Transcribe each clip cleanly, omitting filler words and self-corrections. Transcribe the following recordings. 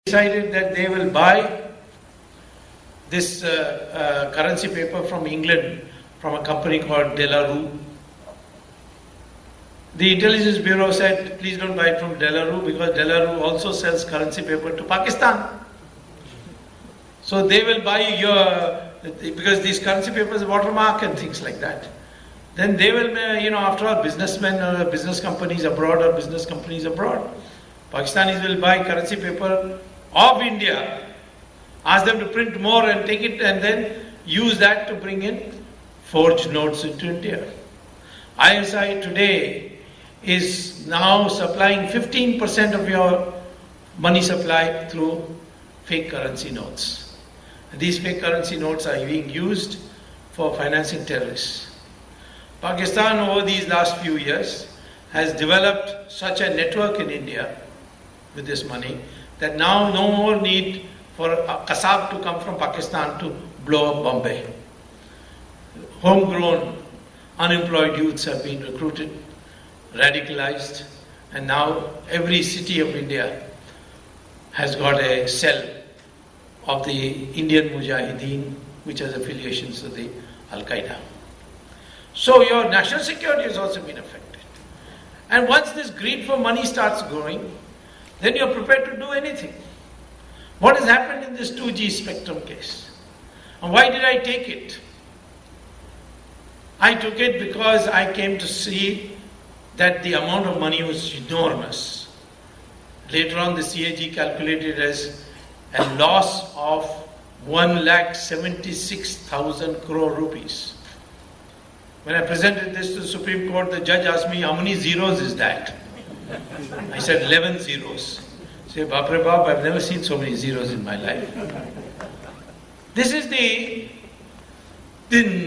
decided that they will buy this currency paper from England from a company called De La Rue. The Intelligence Bureau said, please don't buy it from De La Rue because De La Rue also sells currency paper to Pakistan. So they will buy because these currency papers watermark and things like that. Then they will, after all, businessmen or business companies abroad or business companies abroad. Pakistanis will buy currency paper of India, ask them to print more and take it and then use that to bring in forged notes into India. ISI today is now supplying 15% of your money supply through fake currency notes. And these fake currency notes are being used for financing terrorists. Pakistan over these last few years has developed such a network in India with this money that now no more need for a Kasab to come from Pakistan to blow up Bombay. Homegrown, unemployed youths have been recruited, radicalized, and now every city of India has got a cell of the Indian Mujahideen which has affiliations to the Al-Qaeda. So your national security has also been affected. And once this greed for money starts growing, then you're prepared to do anything. What has happened in this 2G spectrum case? And why did I take it? I took it because I came to see that the amount of money was enormous. Later on the CAG calculated as a loss of 1,76,000 crore rupees. When I presented this to the Supreme Court, the judge asked me, how many zeros is that? I said 11 zeros. He said, Bapre Bap, I've never seen so many zeros in my life. This is the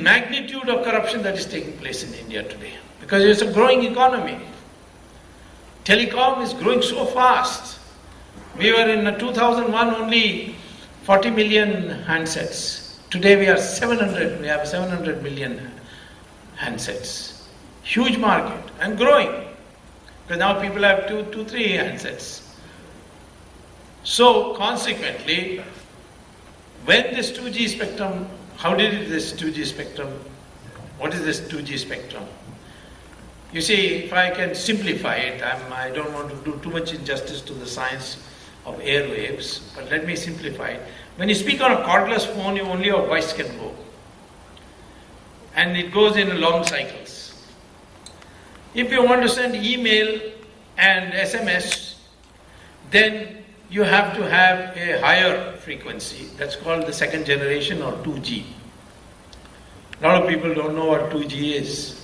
magnitude of corruption that is taking place in India today. Because it's a growing economy. Telecom is growing so fast. We were in 2001 only 40 million handsets. Today we have 700 million handsets. Huge market and growing. Because now people have two, 3 handsets. So consequently, when this 2G spectrum, what is this 2G spectrum? You see, if I can simplify it, I don't want to do too much injustice to the science of airwaves, but let me simplify it. When you speak on a cordless phone, only your voice can go. And it goes in long cycles. If you want to send email and SMS, then you have to have a higher frequency. That's called the second generation or 2G. A lot of people don't know what 2G is.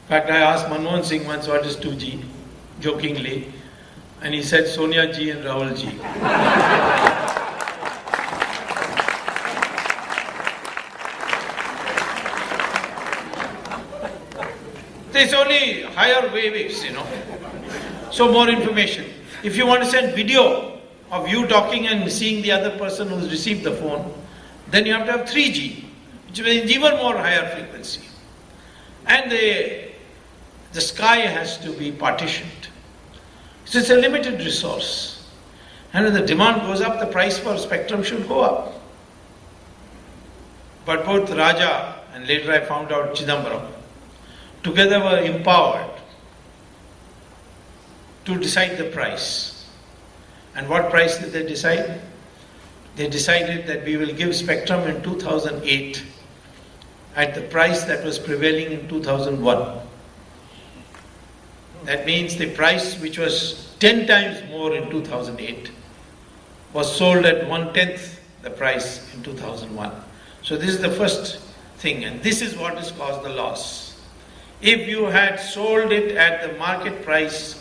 In fact, I asked Manmohan Singh once what is 2G, jokingly, and he said Sonia G and Rahul G. There's only higher waves, So more information. If you want to send video of you talking and seeing the other person who's received the phone, then you have to have 3G, which means even more higher frequency. And the sky has to be partitioned. So it's a limited resource. And when the demand goes up, the price for spectrum should go up. But both Raja and later I found out Chidambaram together were empowered to decide the price. And what price did they decide? They decided that we will give spectrum in 2008 at the price that was prevailing in 2001. That means the price which was 10 times more in 2008 was sold at 1/10 the price in 2001. So this is the first thing, and this is what has caused the loss. If you had sold it at the market price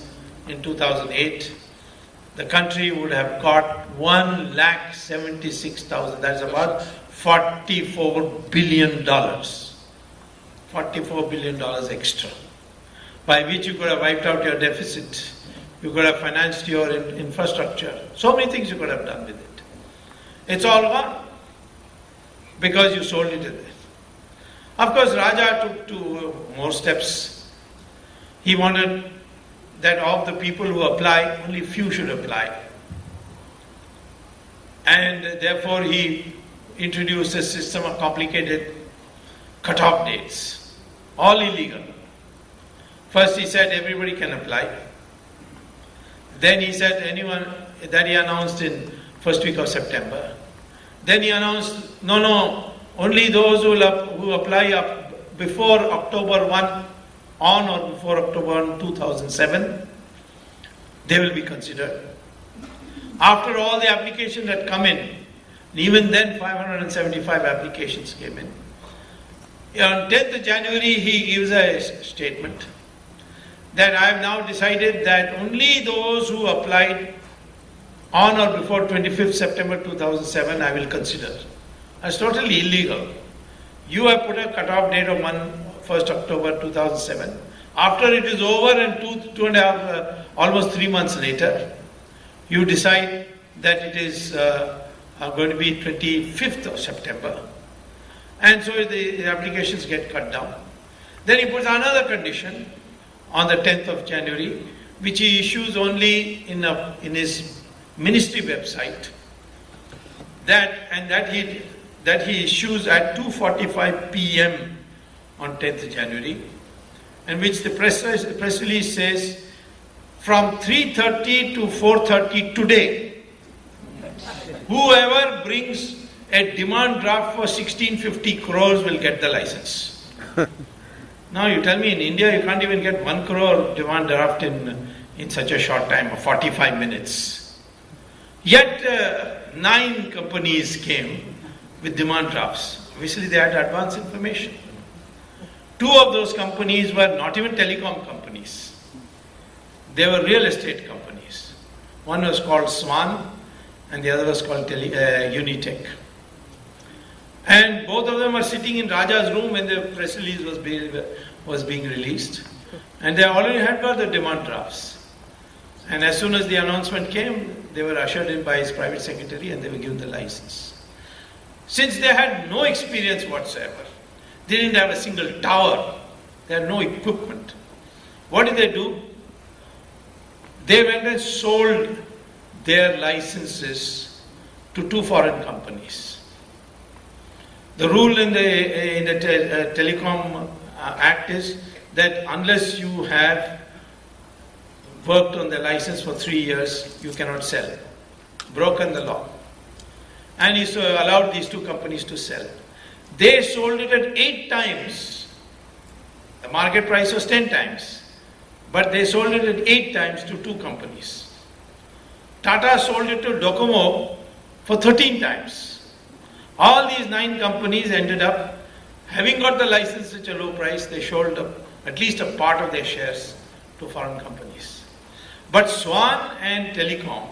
in 2008, the country would have got 1,76,000. That's about $44 billion. $44 billion extra. By which you could have wiped out your deficit. You could have financed your infrastructure. So many things you could have done with it. It's all gone. Because you sold it at that. Of course, Raja took 2 more steps. He wanted that of the people who apply, only few should apply. And therefore he introduced a system of complicated cut-off dates, all illegal. First he said everybody can apply. Then he said anyone, that he announced in first week of September. Then he announced, no, only those who apply up before October 1, on or before October 1, 2007, they will be considered. After all the applications had come in, even then 575 applications came in. On 10th of January he gives a statement that I have now decided that only those who applied on or before 25th September 2007 I will consider. That's totally illegal. You have put a cut-off date of 1st October 2007. After it is over and two and a half, almost 3 months later, you decide that it is going to be 25th of September. And so the applications get cut down. Then he puts another condition on the 10th of January, which he issues only in his ministry website, that he issues at 2:45 p.m. on 10th of January, and which the press release says, from 3:30 to 4:30 today, whoever brings a demand draft for 1650 crores will get the license. Now you tell me in India you can't even get 1 crore demand draft in such a short time of 45 minutes. Yet 9 companies came with demand drafts. Obviously they had advanced information. 2 of those companies were not even telecom companies. They were real estate companies. One was called Swan and the other was called Unitech. And both of them were sitting in Raja's room when the press release was being released. And they already had got the demand drafts. And as soon as the announcement came, they were ushered in by his private secretary and they were given the license. Since they had no experience whatsoever, they didn't have a single tower, they had no equipment. What did they do? They went and sold their licenses to 2 foreign companies. The rule in the Telecom Act is that unless you have worked on the license for 3 years, you cannot sell. Broken the law. And he allowed these 2 companies to sell. They sold it at 8 times. The market price was 10 times. But they sold it at 8 times to 2 companies. Tata sold it to Docomo for 13 times. All these 9 companies ended up, having got the license at a low price, they sold at least a part of their shares to foreign companies. But Swan and Telecom,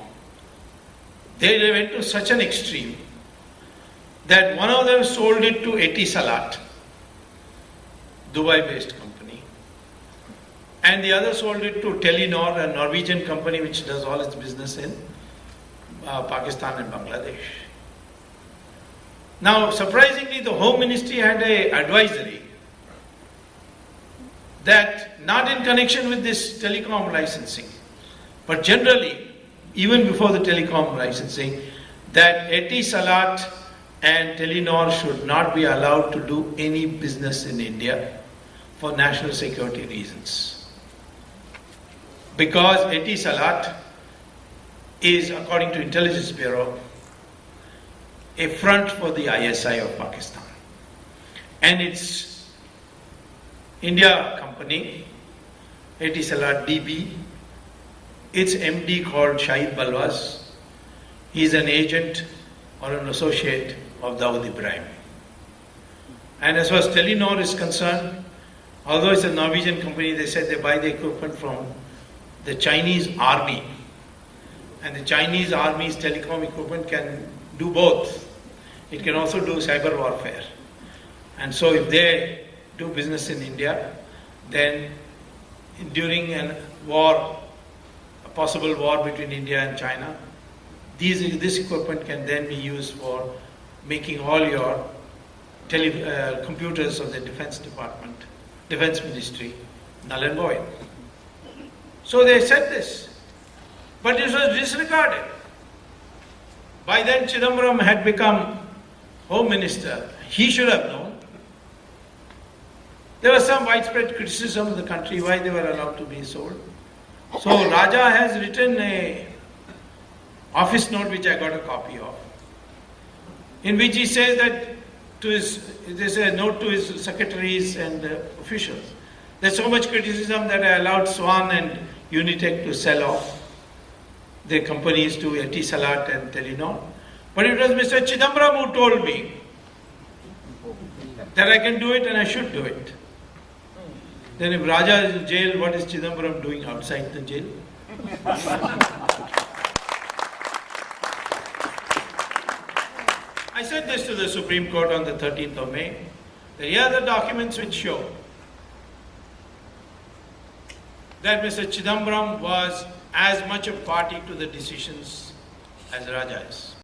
they went to such an extreme that one of them sold it to Etisalat, Dubai-based company, and the other sold it to Telenor, a Norwegian company which does all its business in Pakistan and Bangladesh. Now, surprisingly, the Home Ministry had an advisory that not in connection with this telecom licensing, but generally, even before the telecom licensing, that Etisalat and Telenor should not be allowed to do any business in India for national security reasons. Because Etisalat is, according to Intelligence Bureau, a front for the ISI of Pakistan. And its India company, Etisalat DB, its MD called Shahid Balwaz, he is an agent or an associate of Dawood Ibrahim. And as far as Telenor is concerned, although it's a Norwegian company, they said they buy the equipment from the Chinese army. And the Chinese army's telecom equipment can do both. It can also do cyber warfare. And so if they do business in India, then during a war, a possible war between India and China, this equipment can then be used for making all your computers of the Defense Department, Defense Ministry, null and void. So they said this, but it was disregarded. By then Chidambaram had become Home Minister. He should have known. There was some widespread criticism of the country why they were allowed to be sold. So Raja has written a office note which I got a copy of, in which he says that there's a note to his secretaries and officials. There's so much criticism that I allowed Swan and Unitech to sell off their companies to Etisalat and Telenor. But it was Mr. Chidambaram who told me that I can do it and I should do it. Then if Raja is in jail, what is Chidambaram doing outside the jail? I said this to the Supreme Court on the 13th of May. That here are the documents which show that Mr. Chidambaram was as much a party to the decisions as Raja is.